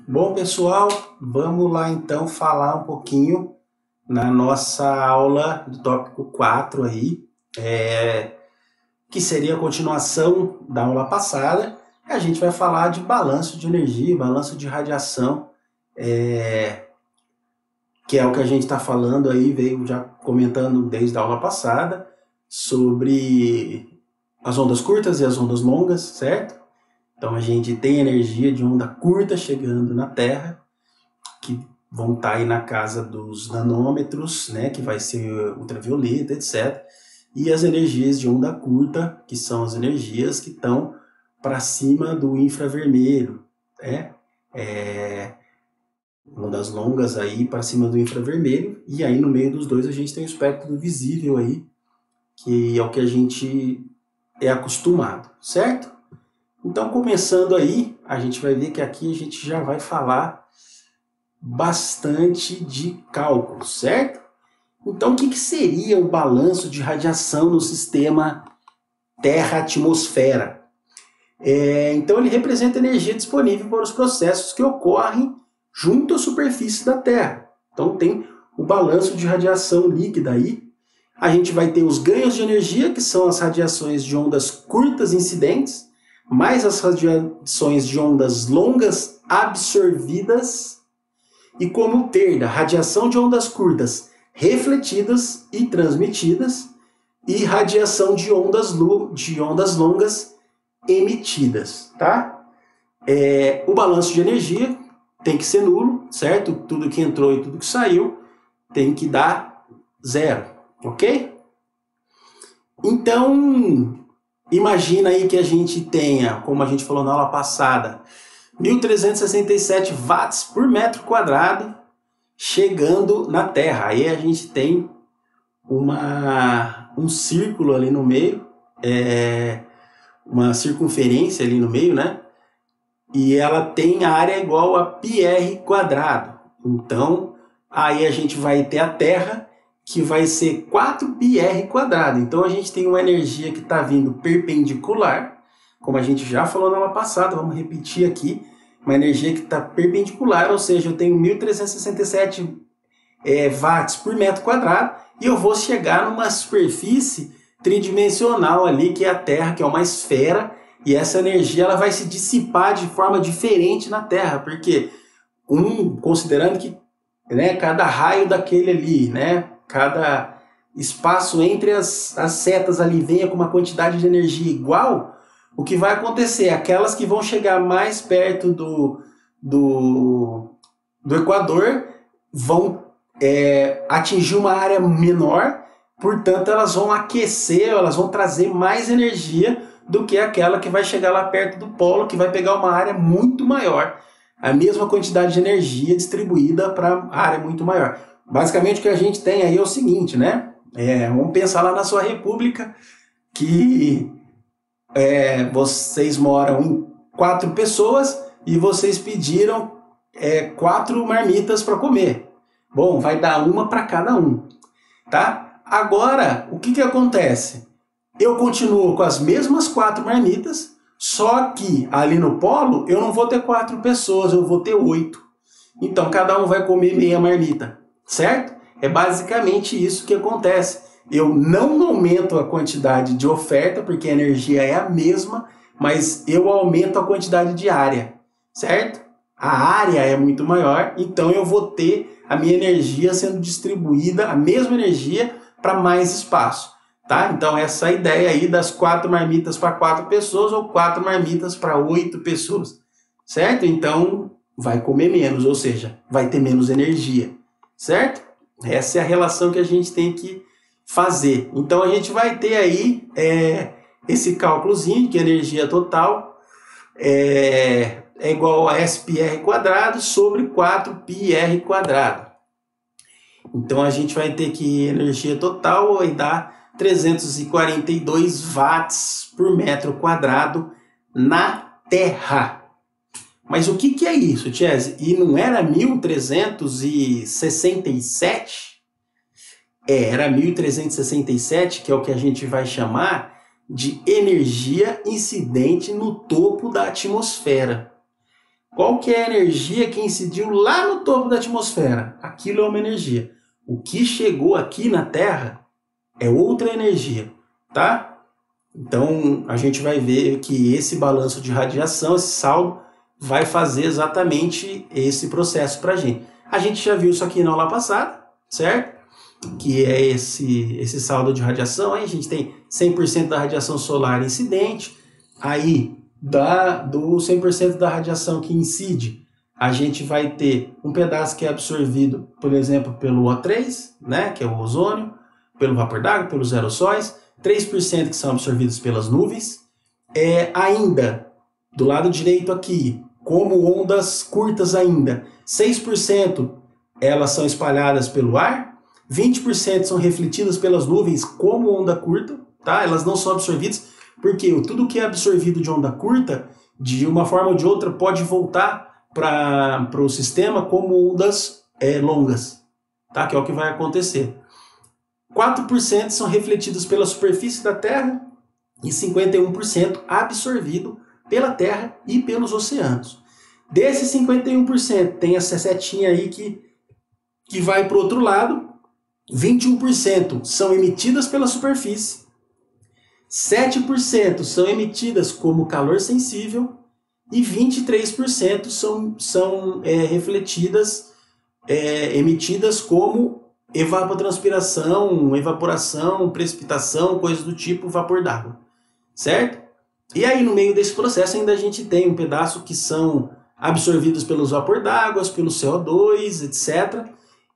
Bom, pessoal, vamos lá então falar um pouquinho na nossa aula do tópico 4 aí, que seria a continuação da aula passada. A gente vai falar de balanço de energia, balanço de radiação, que é o que a gente está falando aí, veio já comentando desde a aula passada, sobre as ondas curtas e as ondas longas, certo? Então a gente tem energia de onda curta chegando na Terra, que vão estar aí na casa dos nanômetros, né, que vai ser ultravioleta, etc. E as energias de onda curta, que são as energias que estão para cima do infravermelho, né? Ondas longas aí para cima do infravermelho, e aí no meio dos dois a gente tem o espectro do visível aí, que é o que a gente é acostumado, certo? Então, começando aí, a gente vai ver que aqui a gente já vai falar bastante de cálculo, certo? Então, o que seria o balanço de radiação no sistema Terra-atmosfera? Então, ele representa a energia disponível para os processos que ocorrem junto à superfície da Terra. Então, tem o balanço de radiação líquida aí. A gente vai ter os ganhos de energia, que são as radiações de ondas curtas incidentes, mais as radiações de ondas longas absorvidas, e como perda, radiação de ondas curtas refletidas e transmitidas, e radiação de ondas longas emitidas, tá? O balanço de energia tem que ser nulo, certo? Tudo que entrou e tudo que saiu tem que dar zero, ok? Então, imagina aí que a gente tenha, como a gente falou na aula passada, 1.367 watts por metro quadrado chegando na Terra. Aí a gente tem um círculo ali no meio, uma circunferência ali no meio, né? E ela tem área igual a πr quadrado. Então, aí a gente vai ter a Terra, que vai ser 4πr quadrado. Então, a gente tem uma energia que está vindo perpendicular, como a gente já falou na aula passada, vamos repetir aqui, uma energia que está perpendicular, ou seja, eu tenho 1.367 watts por metro quadrado, e eu vou chegar numa superfície tridimensional ali, que é a Terra, que é uma esfera, e essa energia ela vai se dissipar de forma diferente na Terra, porque considerando que, né, cada raio daquele ali, né, cada espaço entre as setas ali venha com uma quantidade de energia igual, o que vai acontecer? Aquelas que vão chegar mais perto do Equador vão atingir uma área menor, portanto elas vão aquecer, elas vão trazer mais energia do que aquela que vai chegar lá perto do polo, que vai pegar uma área muito maior, a mesma quantidade de energia distribuída para a área muito maior. Basicamente o que a gente tem aí é o seguinte, né? Vamos pensar lá na sua república, que vocês moram em 4 pessoas e vocês pediram 4 marmitas para comer. Bom, vai dar uma para cada um, tá? Agora, o que acontece? Eu continuo com as mesmas 4 marmitas, só que ali no polo eu não vou ter 4 pessoas, eu vou ter 8. Então, cada um vai comer meia marmita, certo? É basicamente isso que acontece. Eu não aumento a quantidade de oferta, porque a energia é a mesma, mas eu aumento a quantidade de área, certo? A área é muito maior, então eu vou ter a minha energia sendo distribuída, a mesma energia, para mais espaço, tá? Então essa é a ideia aí das 4 marmitas para 4 pessoas ou 4 marmitas para 8 pessoas, certo? Então vai comer menos, ou seja, vai ter menos energia, certo? Essa é a relação que a gente tem que fazer. Então a gente vai ter aí esse cálculozinho que a energia total é igual a SPr quadrado sobre 4πr quadrado. Então a gente vai ter que energia total vai dar 342 watts por metro quadrado na Terra. Mas o que é isso, Chese? E não era 1367? Era 1367, que é o que a gente vai chamar de energia incidente no topo da atmosfera. Qual que é a energia que incidiu lá no topo da atmosfera? Aquilo é uma energia. O que chegou aqui na Terra é outra energia, tá? Então, a gente vai ver que esse balanço de radiação, esse saldo, vai fazer exatamente esse processo para a gente. A gente já viu isso aqui na aula passada, certo? Que é esse saldo de radiação. Aí a gente tem 100% da radiação solar incidente. Aí, do 100% da radiação que incide, a gente vai ter um pedaço que é absorvido, por exemplo, pelo O3, né, que é o ozônio, pelo vapor d'água, pelos aerossóis, 3% que são absorvidos pelas nuvens. Ainda, do lado direito aqui, como ondas curtas ainda, 6% elas são espalhadas pelo ar, 20% são refletidas pelas nuvens como onda curta, tá? Elas não são absorvidas, porque tudo que é absorvido de onda curta, de uma forma ou de outra, pode voltar para o sistema como ondas longas, tá? Que é o que vai acontecer. 4% são refletidos pela superfície da Terra e 51% absorvido pela Terra e pelos oceanos. Desses 51%, tem essa setinha aí que vai para o outro lado. 21% são emitidas pela superfície, 7% são emitidas como calor sensível e 23% são refletidas, emitidas como evapotranspiração, evaporação, precipitação, coisas do tipo vapor d'água, certo? E aí no meio desse processo ainda a gente tem um pedaço que são absorvidos pelos vapor d'água, pelo CO2, etc.,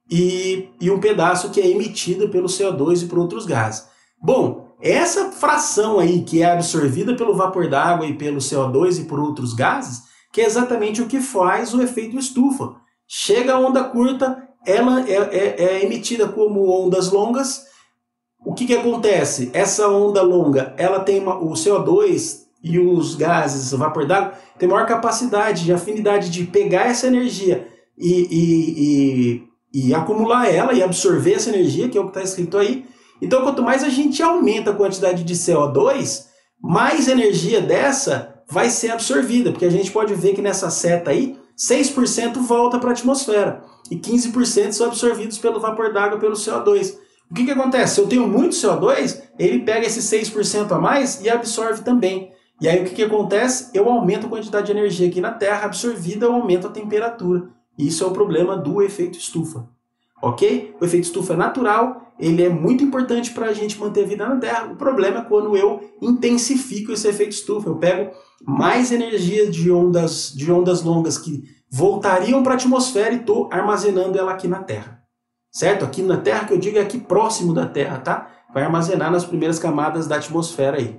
e um pedaço que é emitido pelo CO2 e por outros gases. Bom, essa fração aí que é absorvida pelo vapor d'água e pelo CO2 e por outros gases, que é exatamente o que faz o efeito estufa. Chega a onda curta, ela é emitida como ondas longas. O que acontece? Essa onda longa, ela tem o CO2 e os gases, o vapor d'água, tem maior capacidade de afinidade de pegar essa energia e acumular ela e absorver essa energia, que é o que está escrito aí. Então, quanto mais a gente aumenta a quantidade de CO2, mais energia dessa vai ser absorvida, porque a gente pode ver que nessa seta aí, 6% volta para a atmosfera e 15% são absorvidos pelo vapor d'água, pelo CO2. O que acontece? Se eu tenho muito CO2, ele pega esses 6% a mais e absorve também. E aí o que acontece? Eu aumento a quantidade de energia aqui na Terra absorvida, eu aumento a temperatura. Isso é o problema do efeito estufa. Ok? O efeito estufa é natural, ele é muito importante para a gente manter a vida na Terra. O problema é quando eu intensifico esse efeito estufa. Eu pego mais energia de ondas longas que voltariam para a atmosfera e estou armazenando ela aqui na Terra. Certo? Aqui na Terra, que eu digo é aqui próximo da Terra, tá? Vai armazenar nas primeiras camadas da atmosfera aí.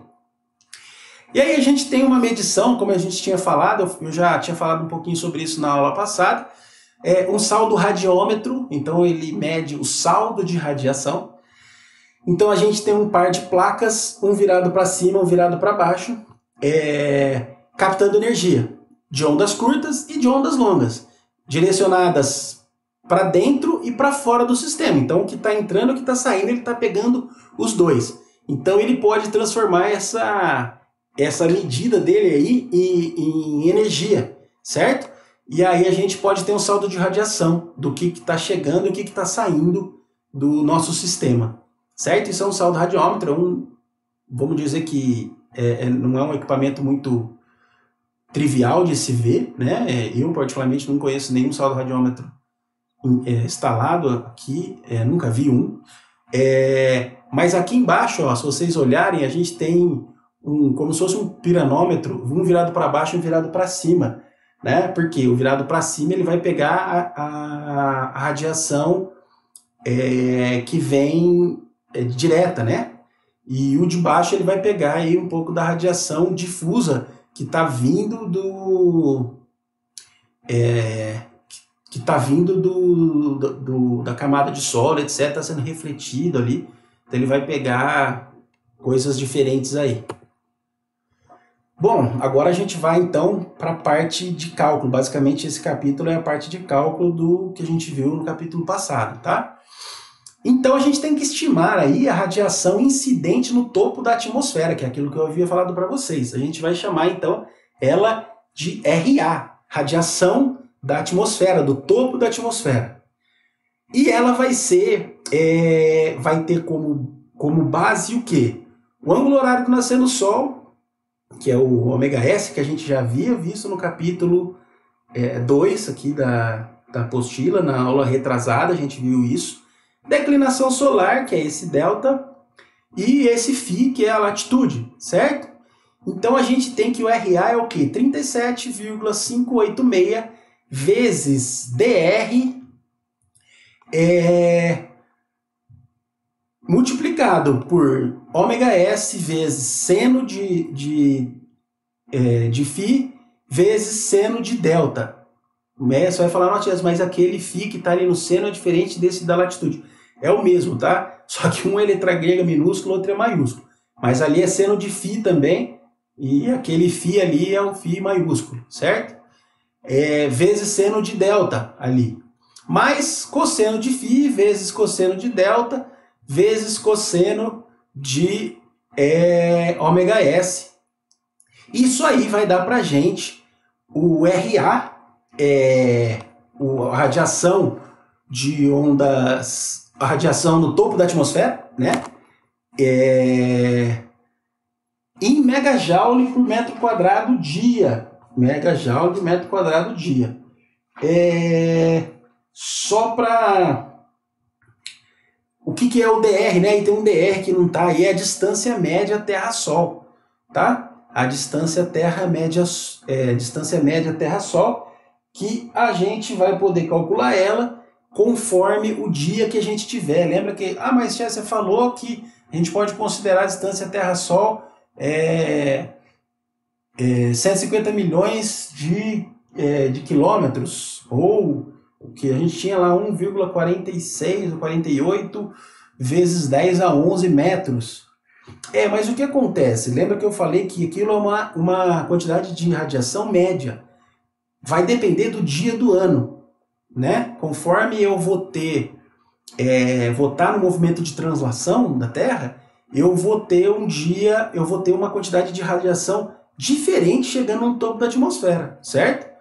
E aí a gente tem uma medição, como a gente tinha falado, eu já tinha falado um pouquinho sobre isso na aula passada, um saldo radiômetro, então ele mede o saldo de radiação. Então a gente tem um par de placas, um virado para cima, um virado para baixo, captando energia de ondas curtas e de ondas longas, direcionadas para dentro e para fora do sistema. Então o que está entrando e o que está saindo, ele está pegando os dois. Então ele pode transformar essa medida dele aí em energia, certo? E aí a gente pode ter um saldo de radiação do que está chegando e o que está saindo do nosso sistema, certo? Isso é um saldo radiômetro, vamos dizer que não é um equipamento muito trivial de se ver, né? Eu particularmente não conheço nenhum saldo radiômetro instalado aqui, nunca vi um. Mas aqui embaixo, ó, se vocês olharem, a gente tem como se fosse um piranômetro, um virado para baixo e um virado para cima, né? Porque o virado para cima ele vai pegar a radiação que vem direta, né? E o de baixo ele vai pegar aí um pouco da radiação difusa que está vindo da camada de solo, etc., está sendo refletido ali. Então ele vai pegar coisas diferentes aí. Bom, agora a gente vai então para a parte de cálculo. Basicamente esse capítulo é a parte de cálculo do que a gente viu no capítulo passado, tá? Então a gente tem que estimar aí a radiação incidente no topo da atmosfera, que é aquilo que eu havia falado para vocês. A gente vai chamar então ela de RA, radiação da atmosfera, do topo da atmosfera. E ela vai ter como base o quê? O ângulo horário do nascer do Sol, que é o ômega S, que a gente já havia visto no capítulo 2 aqui da apostila, na aula retrasada a gente viu isso. Declinação solar, que é esse delta, e esse φ, que é a latitude, certo? Então a gente tem que o RA é o quê? 37,586 vezes DR multiplicado por ômega S vezes seno de φ vezes seno de delta. Você vai falar, nossa, mas aquele φ que está ali no seno é diferente desse da latitude. É o mesmo, tá? Só que um é letra grega minúscula, outro é maiúsculo. Mas ali é seno de φ também, e aquele φ ali é um φ maiúsculo, certo? Vezes seno de delta ali. Mais cosseno de φ vezes cosseno de delta vezes cosseno de ômega S. Isso aí vai dar pra gente o RA, a radiação de ondas, a radiação no topo da atmosfera, né? Em megajoule por metro quadrado dia. Megajoule por metro quadrado dia. Só para... O que é o DR, né? E tem um DR que não está aí, é a distância média Terra-Sol, tá? A distância média Terra-Sol, que a gente vai poder calcular ela conforme o dia que a gente tiver. Lembra que, mas você falou que a gente pode considerar a distância Terra-Sol 150 milhões de quilômetros, ou o que a gente tinha lá 1,46 ou 48 vezes 10 a 11 metros. Mas o que acontece? Lembra que eu falei que aquilo é uma quantidade de radiação média. Vai depender do dia do ano, né? Conforme eu vou estar no movimento de translação da Terra, eu vou ter uma quantidade de radiação diferente chegando no topo da atmosfera, certo?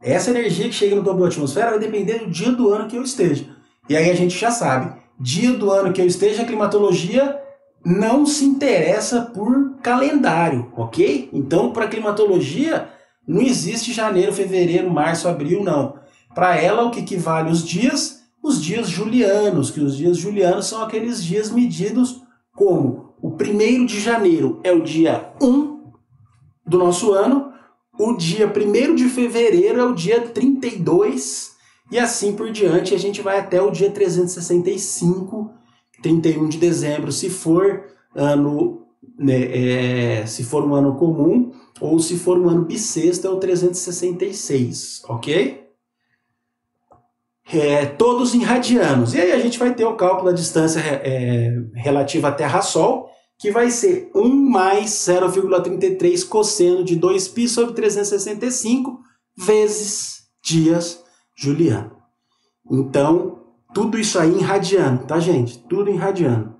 Essa energia que chega no topo da atmosfera vai depender do dia do ano que eu esteja. E aí a gente já sabe, dia do ano que eu esteja, a climatologia não se interessa por calendário, ok? Então, para a climatologia, não existe janeiro, fevereiro, março, abril, não. Para ela, o que vale os dias? Os dias julianos, que os dias julianos são aqueles dias medidos como o 1º de janeiro é o dia 1 do nosso ano, o dia 1º de fevereiro é o dia 32, e assim por diante a gente vai até o dia 365, 31 de dezembro, se for se for um ano comum, ou se for um ano bissexto, é o 366, ok? Todos em radianos. E aí a gente vai ter o cálculo da distância relativa à Terra-Sol, que vai ser 1 mais 0,33 cosseno de 2π sobre 365 vezes dias juliano. Então, tudo isso aí em radiano, tá, gente? Tudo em radiano.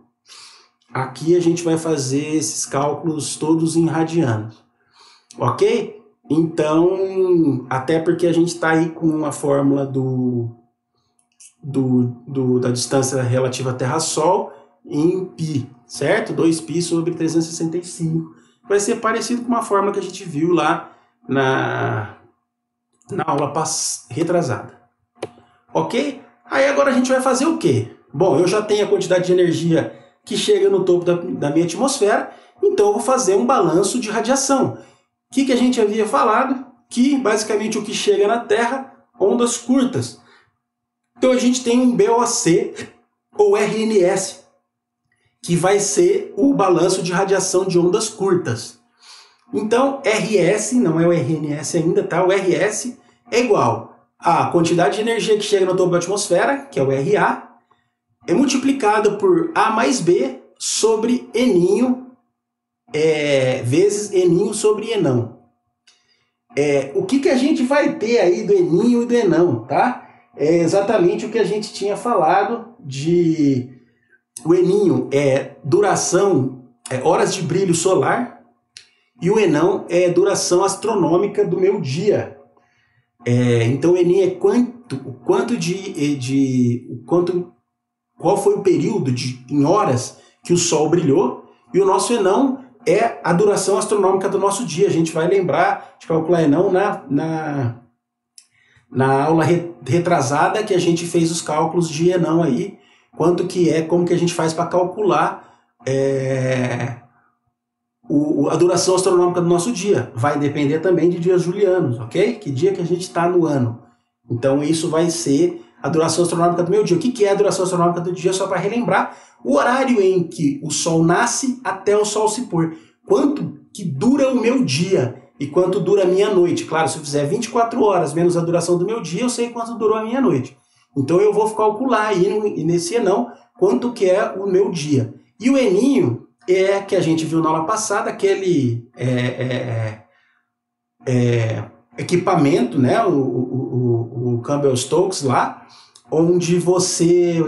Aqui a gente vai fazer esses cálculos todos em radianos, ok? Então, até porque a gente está aí com a fórmula da distância relativa à Terra-Sol em π, certo? 2π sobre 365. Vai ser parecido com uma fórmula que a gente viu lá na aula retrasada. Ok? Aí agora a gente vai fazer o quê? Bom, eu já tenho a quantidade de energia que chega no topo da minha atmosfera, então eu vou fazer um balanço de radiação. O que a gente havia falado? Que basicamente o que chega na Terra, ondas curtas. Então a gente tem um BOC ou RNS, que vai ser o balanço de radiação de ondas curtas. Então, RS, não é o RNS ainda, tá? O RS é igual a quantidade de energia que chega no topo da atmosfera, que é o RA, é multiplicado por A mais B sobre Eninho, vezes Eninho sobre Enão. O que a gente vai ter aí do Eninho e do Enão, tá? É exatamente o que a gente tinha falado de... O Eninho é duração, horas de brilho solar, e o Enão é duração astronômica do meu dia. Então o Enin é qual foi o período em horas que o Sol brilhou, e o nosso Enon é a duração astronômica do nosso dia. A gente vai lembrar de calcular Enon na aula retrasada, que a gente fez os cálculos de Enon aí, como que a gente faz para calcular a duração astronômica do nosso dia. Vai depender também de dias julianos, ok? Que dia que a gente está no ano. Então isso vai ser a duração astronômica do meu dia. O que é a duração astronômica do dia? Só para relembrar, o horário em que o Sol nasce até o Sol se pôr. Quanto que dura o meu dia e quanto dura a minha noite. Claro, se eu fizer 24 horas menos a duração do meu dia, eu sei quanto durou a minha noite. Então eu vou calcular aí nesse Enão quanto que é o meu dia. E o Eninho que a gente viu na aula passada, aquele equipamento, né, o Campbell-Stokes lá, o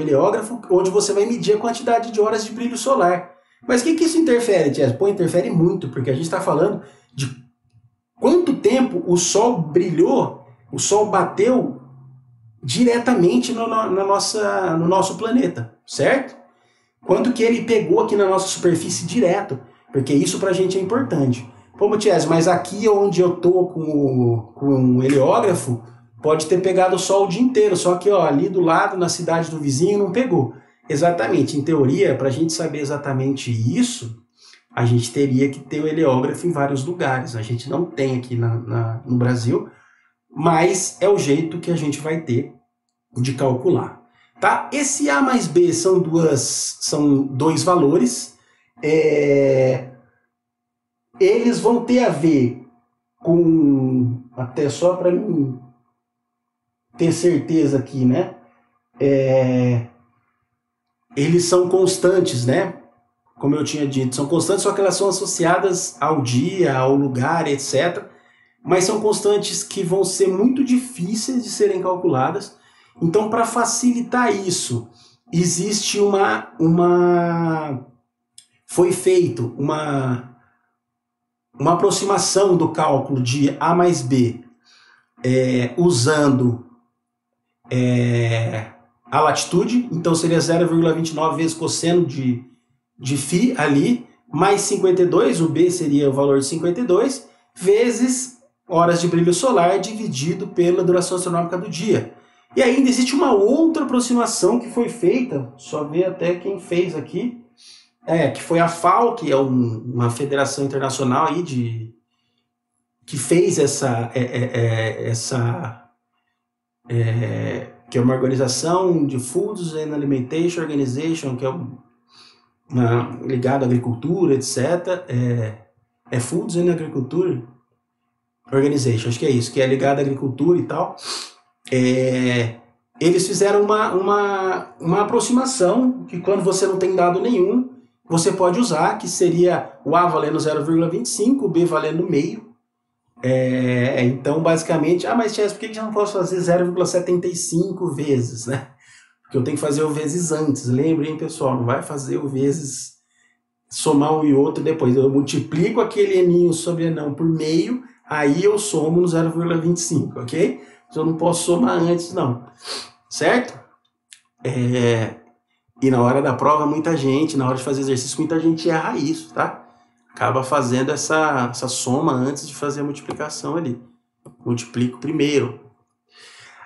heliógrafo, onde você vai medir a quantidade de horas de brilho solar. Mas o que isso interfere, Jess? Pô, interfere muito, porque a gente está falando de quanto tempo o Sol brilhou, o Sol bateu diretamente no nosso planeta, certo? Quanto que ele pegou aqui na nossa superfície direto, porque isso pra gente é importante. Pô, Matias, mas aqui onde eu tô com o heliógrafo, pode ter pegado o Sol o dia inteiro, só que ali do lado, na cidade do vizinho, não pegou. Exatamente, em teoria, para a gente saber exatamente isso, a gente teria que ter o heliógrafo em vários lugares. A gente não tem aqui no Brasil, mas é o jeito que a gente vai ter de calcular. Tá? Esse A mais B são dois valores. Eles vão ter a ver com, até só para mim ter certeza aqui, né? Eles são constantes, né? Como eu tinha dito, são constantes, só que elas são associadas ao dia, ao lugar, etc. Mas são constantes que vão ser muito difíceis de serem calculadas. Então, para facilitar isso, existe foi feito uma aproximação do cálculo de A mais B usando a latitude. Então, seria 0,29 vezes cosseno de φ ali, mais 52, o B seria o valor de 52, vezes horas de brilho solar dividido pela duração astronômica do dia. E ainda existe uma outra aproximação que foi feita, só ver até quem fez aqui, que foi a FAO, que é uma federação internacional aí que fez que é uma organização de Foods and Alimentation Organization, que é ligado à agricultura, etc. Foods and Agriculture Organization, acho que é isso, que é ligado à agricultura e tal. Eles fizeram uma aproximação que, quando você não tem dado nenhum, você pode usar, que seria o A valendo 0,25, o B valendo meio. Então, basicamente, mas Chess, por que eu não posso fazer 0,75 vezes, né? Porque eu tenho que fazer o vezes antes. Lembrem, pessoal, não vai fazer o vezes, somar um e outro depois. Eu multiplico aquele eninho sobre enão por meio, aí eu somo no 0,25, ok? Eu não posso somar antes, não. Certo? E na hora da prova, na hora de fazer exercício, muita gente erra isso, tá? Acaba fazendo essa soma antes de fazer a multiplicação ali. Multiplico primeiro.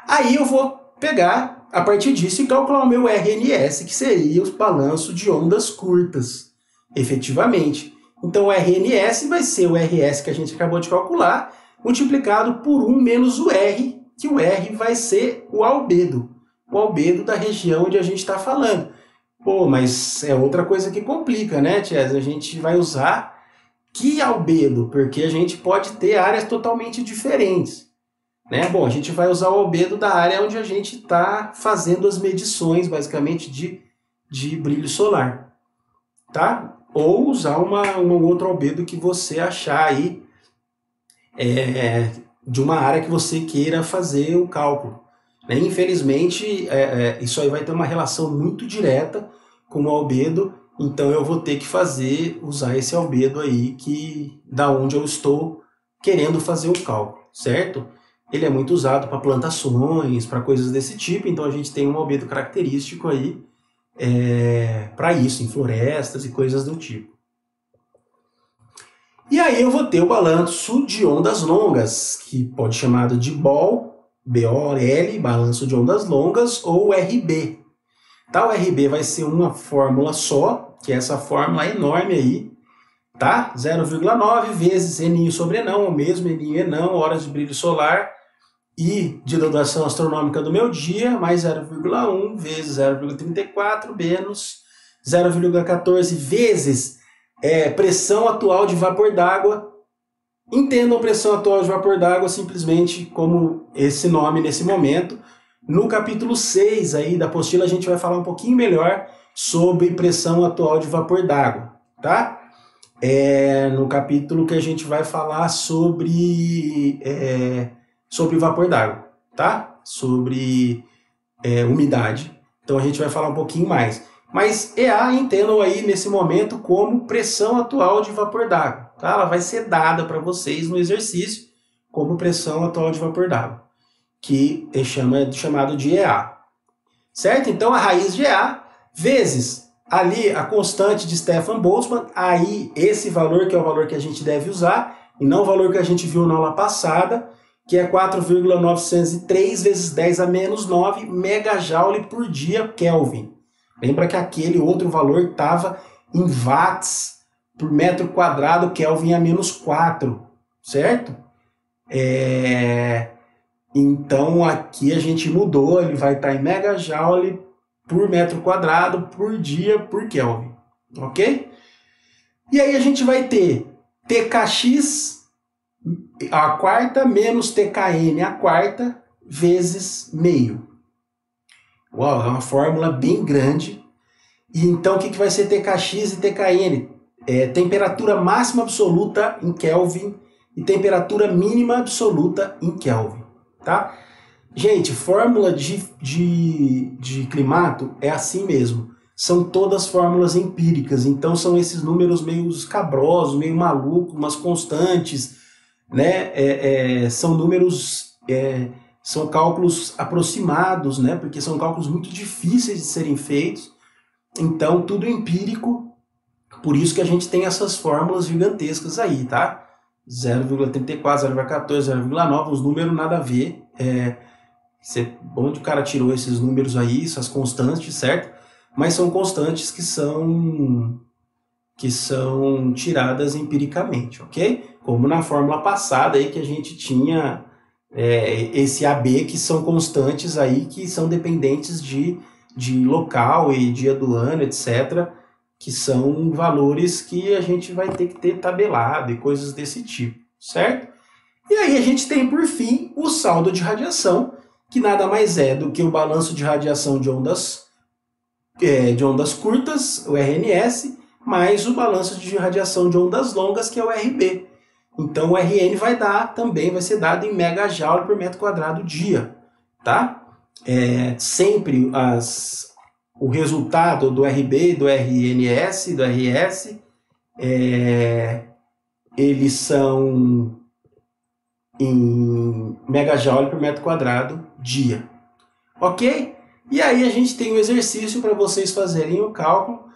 Aí eu vou pegar, a partir disso, e calcular o meu RNS, que seria o balanço de ondas curtas, efetivamente. Então o RNS vai ser o RS que a gente acabou de calcular, multiplicado por 1 menos o R, que o R vai ser o albedo da região onde a gente está falando. Pô, mas é outra coisa que complica, né, Ties? A gente vai usar que albedo? Porque a gente pode ter áreas totalmente diferentes, né? Bom, a gente vai usar o albedo da área onde a gente está fazendo as medições, basicamente, de brilho solar, tá? Ou usar um outro albedo que você achar aí, de uma área que você queira fazer o cálculo. Infelizmente, isso aí vai ter uma relação muito direta com o albedo, então eu vou ter que usar esse albedo aí da onde eu estou querendo fazer o cálculo, certo? ele é muito usado para plantações, para coisas desse tipo, então a gente tem um albedo característico aí para isso, em florestas e coisas do tipo. E aí eu vou ter o balanço de ondas longas, que pode ser chamado de BOL, B-O-L, balanço de ondas longas, ou RB. Tá? O RB vai ser uma fórmula só, que é essa fórmula enorme aí, tá? 0,9 vezes N sobre Enão, o mesmo N Enão, horas de brilho solar, e de duração astronômica do meu dia, mais 0,1 vezes 0,34 menos 0,14 vezes pressão atual de vapor d'água. Entendam pressão atual de vapor d'água simplesmente como esse nome nesse momento. No capítulo 6 aí da apostila a gente vai falar um pouquinho melhor sobre pressão atual de vapor d'água, tá? No capítulo que a gente vai falar sobre vapor d'água, tá? Sobre umidade. Então a gente vai falar um pouquinho mais. Mas EA entendam aí nesse momento como pressão atual de vapor d'água, tá? Ela vai ser dada para vocês no exercício como pressão atual de vapor d'água, que é chamado de EA. Certo? Então a raiz de EA vezes ali a constante de Stefan Boltzmann, aí esse valor que é o valor que a gente deve usar, e não o valor que a gente viu na aula passada, que é 4,903 vezes 10 a menos 9 megajoule por dia Kelvin. Lembra que aquele outro valor estava em watts por metro quadrado Kelvin a menos 4, certo? Então aqui a gente mudou, ele vai estar em megajoule por metro quadrado por dia por Kelvin, ok? E aí a gente vai ter TKX a quarta menos TKN a quarta vezes meio. Uau, é uma fórmula bem grande. E então o que vai ser TKX e TKN? Temperatura máxima absoluta em Kelvin e temperatura mínima absoluta em Kelvin, tá? Gente, fórmula de climato é assim mesmo. São todas fórmulas empíricas, então são esses números meio escabrosos, meio malucos, umas constantes, né? São números, são cálculos aproximados, né? Porque são cálculos muito difíceis de serem feitos. Então, tudo empírico, por isso que a gente tem essas fórmulas gigantescas aí, tá? 0,34, 0,14, 0,9, os números nada a ver. Onde o cara tirou esses números aí, essas constantes, certo? Mas são constantes que são tiradas empiricamente, ok? Como na fórmula passada aí que a gente tinha esse AB, que são constantes aí que são dependentes de local e dia do ano, etc., que são valores que a gente vai ter que ter tabelado e coisas desse tipo, certo? E aí a gente tem, por fim, o saldo de radiação, que nada mais é do que o balanço de radiação de ondas curtas, o RNS, mais o balanço de radiação de ondas longas, que é o RB. Então o RN vai ser dado em megajoule por metro quadrado dia, tá? Sempre o resultado do RB, do RNS, do RS, eles são em megajoule por metro quadrado dia, ok? E aí a gente tem um exercício para vocês fazerem o cálculo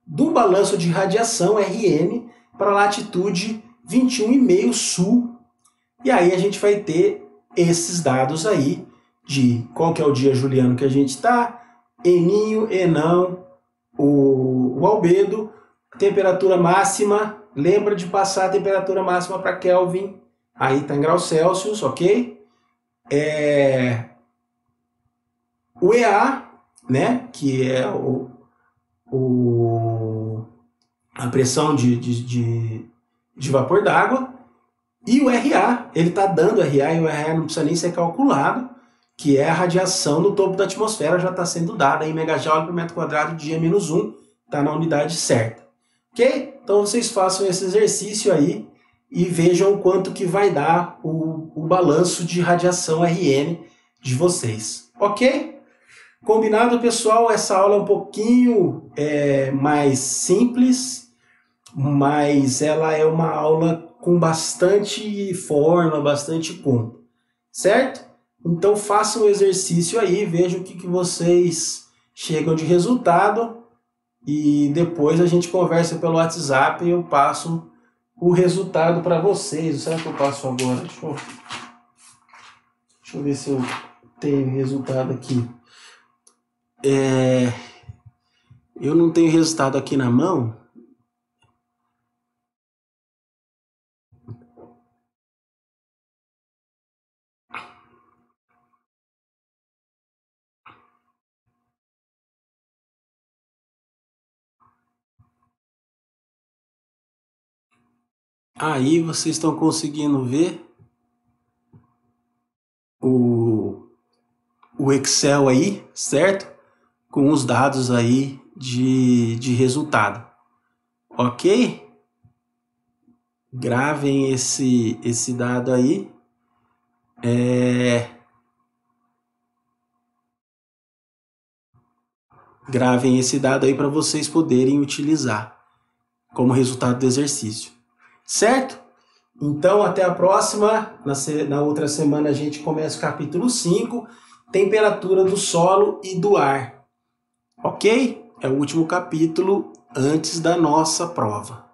do balanço de radiação RN para latitude 21,5 sul. E aí a gente vai ter esses dados aí de qual que é o dia juliano que a gente está, Eninho, Enão, o albedo, temperatura máxima, lembra de passar a temperatura máxima para Kelvin, aí está em graus Celsius, ok? O EA, né, que é a pressão de vapor d'água, e o RA, ele está dando RA, e o RA não precisa nem ser calculado, que é a radiação no topo da atmosfera, já está sendo dada em megajoule por metro quadrado dia menos 1, está na unidade certa. Ok? Então vocês façam esse exercício aí e vejam quanto que vai dar o balanço de radiação RN de vocês. Ok? Combinado, pessoal? Essa aula é um pouquinho mais simples, mas ela é uma aula com bastante forma, bastante conta, certo? Então façam o exercício aí, vejam o que vocês chegam de resultado e depois a gente conversa pelo WhatsApp e eu passo o resultado para vocês. Será que eu passo agora? Deixa eu ver se eu tenho resultado aqui. Eu não tenho resultado aqui na mão. Aí vocês estão conseguindo ver o Excel aí, certo? Com os dados aí de resultado. Ok? Gravem esse dado aí. Gravem esse dado aí para vocês poderem utilizar como resultado do exercício. Certo? Então, até a próxima. Na outra semana a gente começa o capítulo 5, temperatura do solo e do ar. Ok? É o último capítulo antes da nossa prova.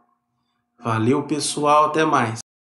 Valeu, pessoal. Até mais.